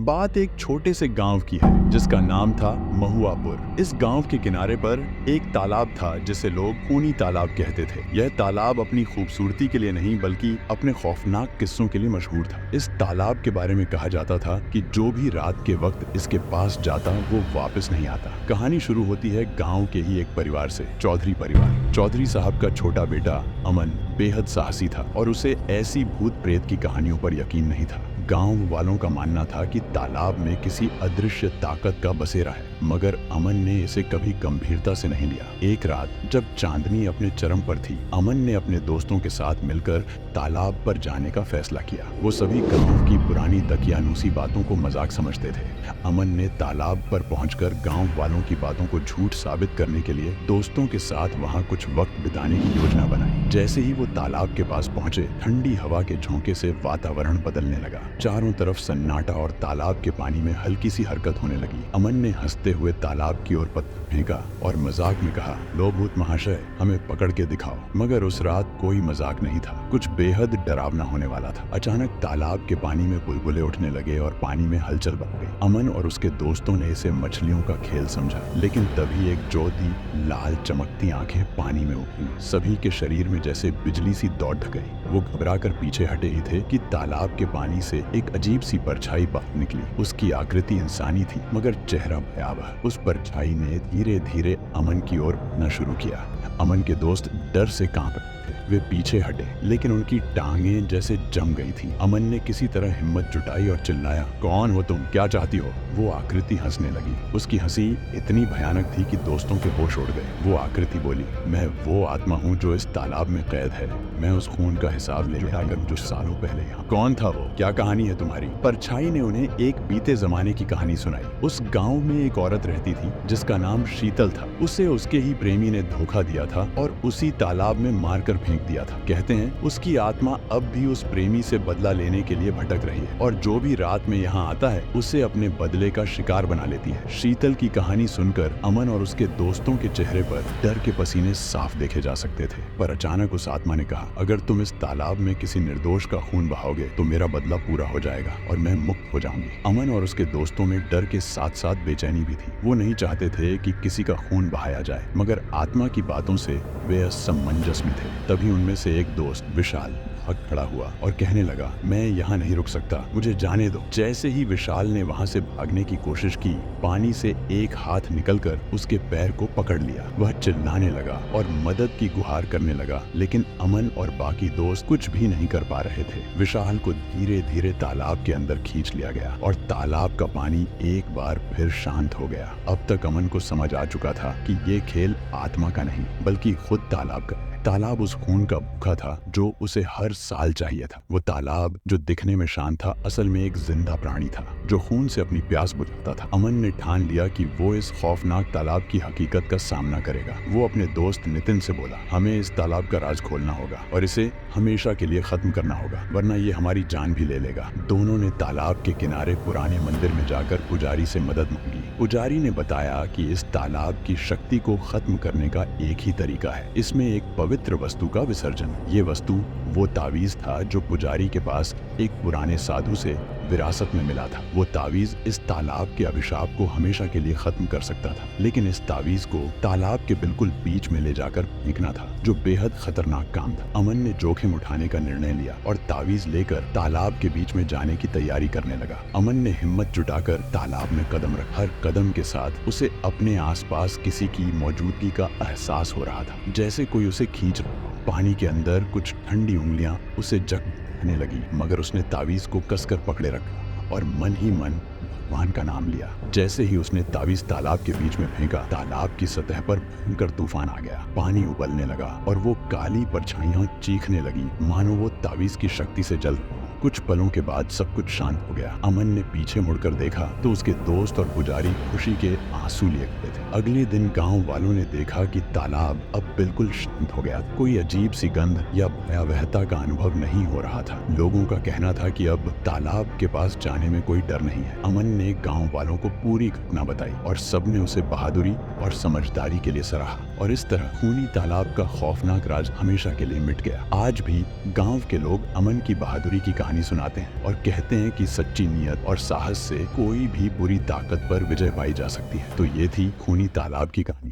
बात एक छोटे से गांव की है जिसका नाम था महुआपुर। इस गांव के किनारे पर एक तालाब था जिसे लोग खूनी तालाब कहते थे। यह तालाब अपनी खूबसूरती के लिए नहीं बल्कि अपने खौफनाक किस्सों के लिए मशहूर था। इस तालाब के बारे में कहा जाता था कि जो भी रात के वक्त इसके पास जाता वो वापस नहीं आता। कहानी शुरू होती है गाँव के ही एक परिवार से, चौधरी परिवार। चौधरी साहब का छोटा बेटा अमन बेहद साहसी था और उसे ऐसी भूत प्रेत की कहानियों पर यकीन नहीं था। गांव वालों का मानना था कि तालाब में किसी अदृश्य ताकत का बसेरा है, मगर अमन ने इसे कभी गंभीरता से नहीं लिया। एक रात जब चांदनी अपने चरम पर थी, अमन ने अपने दोस्तों के साथ मिलकर तालाब पर जाने का फैसला किया। वो सभी गांव की पुरानी दकियानूसी बातों को मजाक समझते थे। अमन ने तालाब पर पहुंचकर गांव वालों की बातों को झूठ साबित करने के लिए दोस्तों के साथ वहां कुछ वक्त बिताने की योजना बनाई। जैसे ही वो तालाब के पास पहुंचे, ठंडी हवा के झोंके से वातावरण बदलने लगा। चारों तरफ सन्नाटा और तालाब के पानी में हल्की सी हरकत होने लगी। अमन ने हंसते हुए तालाब की ओर पत्थर फेंका और मजाक में कहा, लो भूत महाशय, हमें पकड़ के दिखाओ। मगर उस रात कोई मजाक नहीं था, कुछ बेहद डरावना होने वाला था। अचानक तालाब के पानी में बुलबुले उठने लगे और पानी में हलचल बढ़ गई। अमन और उसके दोस्तों ने इसे मछलियों का खेल समझा, लेकिन तभी एक ज्योति लाल चमकती आंखें पानी में उभरी। सभी के शरीर में जैसे बिजली सी दौड़ गई। वो घबराकर पीछे हटे ही थे कि तालाब के पानी से एक अजीब सी परछाई बाहर निकली। उसकी आकृति इंसानी थी मगर चेहरा भयावह। उस परछाई ने धीरे धीरे अमन की ओर बढ़ना शुरू किया। अमन के दोस्त डर से कांप रहे थे। वे पीछे हटे, लेकिन उनकी टांगें जैसे जम गई थीं। अमन ने किसी तरह हिम्मत जुटाई और चिल्लाया, कौन हो तुम, क्या चाहती हो? वो आकृति हंसने लगी। उसकी हंसी इतनी भयानक थी कि दोस्तों के होश उड़ गए। वो आकृति बोली, मैं वो आत्मा हूँ जो इस तालाब में कैद है। मैं उस खून का हिसाब ले रहा अगर जो सालों पहले यहाँ। कौन था वो? क्या कहानी है तुम्हारी? परछाई ने उन्हें एक बीते जमाने की कहानी सुनाई। उस गांव में एक औरत रहती थी जिसका नाम शीतल था। उसे उसके ही प्रेमी ने धोखा दिया था और उसी तालाब में मारकर फेंक दिया था। कहते हैं उसकी आत्मा अब भी उस प्रेमी से बदला लेने के लिए भटक रही है और जो भी रात में यहाँ आता है उसे अपने बदले का शिकार बना लेती है। शीतल की कहानी सुनकर अमन और उसके दोस्तों के चेहरे पर डर के पसीने साफ देखे जा सकते थे। पर अचानक उस आत्मा ने कहा, अगर तुम इस तालाब में किसी निर्दोष का खून बहाओगे तो मेरा बदला पूरा हो जाएगा और मैं मुक्त हो जाऊंगी। अमन और उसके दोस्तों में डर के साथ साथ बेचैनी भी थी। वो नहीं चाहते थे कि किसी का खून बहाया जाए, मगर आत्मा की बातों से वे असमंजस में थे। तभी उनमें से एक दोस्त विशाल भाग खड़ा हुआ और कहने लगा, मैं यहाँ नहीं रुक सकता, मुझे जाने दो। जैसे ही विशाल ने वहाँ से भागने की कोशिश की, पानी से एक हाथ निकलकर उसके पैर को पकड़ लिया। वह चिल्लाने लगा और मदद की गुहार करने लगा, लेकिन अमन और बाकी दोस्त कुछ भी नहीं कर पा रहे थे। विशाल को धीरे धीरे तालाब के अंदर खींच लिया गया और तालाब का पानी एक बार फिर शांत हो गया। अब तक अमन को समझ आ चुका था कि ये खेल आत्मा का नहीं बल्कि खुद तालाब का। तालाब उस खून का भूखा था जो उसे हर साल चाहिए था। वो तालाब जो दिखने में शांत था, असल में एक जिंदा प्राणी था जो खून से अपनी प्यास बुझाता था। अमन ने ठान लिया कि वो इस खौफनाक तालाब की हकीकत का सामना करेगा। वो अपने दोस्त नितिन से बोला, हमें इस तालाब का राज खोलना होगा और इसे हमेशा के लिए खत्म करना होगा, वरना ये हमारी जान भी ले लेगा। दोनों ने तालाब के किनारे पुराने मंदिर में जाकर पुजारी से मदद मांगी। पुजारी ने बताया कि इस तालाब की शक्ति को खत्म करने का एक ही तरीका है, इसमें एक पवित्र वस्तु का विसर्जन। ये वस्तु वो तावीज था जो पुजारी के पास एक पुराने साधु से विरासत में मिला था। वो तावीज इस तालाब के अभिशाप को हमेशा के लिए खत्म कर सकता था, लेकिन इस तावीज को तालाब के बिल्कुल बीच में ले जाकर फेंकना था, जो बेहद खतरनाक काम था। अमन ने जोखिम उठाने का निर्णय लिया और तावीज लेकर तालाब के बीच में जाने की तैयारी करने लगा। अमन ने हिम्मत जुटाकर तालाब में कदम रखा। हर कदम के साथ उसे अपने आसपास किसी की मौजूदगी का एहसास हो रहा था, जैसे कोई उसे खींच रहा हो। पानी के अंदर कुछ ठंडी उंगलियां उसे जकने लगी, मगर उसने तावीज को कसकर पकड़े रखा और मन ही मन भगवान का नाम लिया। जैसे ही उसने तावीज तालाब के बीच में फेंका, तालाब की सतह पर भयंकर तूफान आ गया। पानी उबलने लगा और वो काली परछाइयां चीखने लगी, मानो वो तावीज की शक्ति से जल। कुछ पलों के बाद सब कुछ शांत हो गया। अमन ने पीछे मुड़कर देखा तो उसके दोस्त और पुजारी खुशी के आंसू लिए खड़े थे। अगले दिन गांव वालों ने देखा कि तालाब अब बिल्कुल शांत हो गया। कोई अजीब सी गंध या भयावहता का अनुभव नहीं हो रहा था। लोगों का कहना था कि अब तालाब के पास जाने में कोई डर नहीं है। अमन ने गांव वालों को पूरी घटना बताई और सबने उसे बहादुरी और समझदारी के लिए सराहा और इस तरह खूनी तालाब का खौफनाक राज हमेशा के लिए मिट गया। आज भी गांव के लोग अमन की बहादुरी की कहानी कहानी सुनाते हैं और कहते हैं कि सच्ची नीयत और साहस से कोई भी बुरी ताकत पर विजय पाई जा सकती है। तो ये थी खूनी तालाब की कहानी।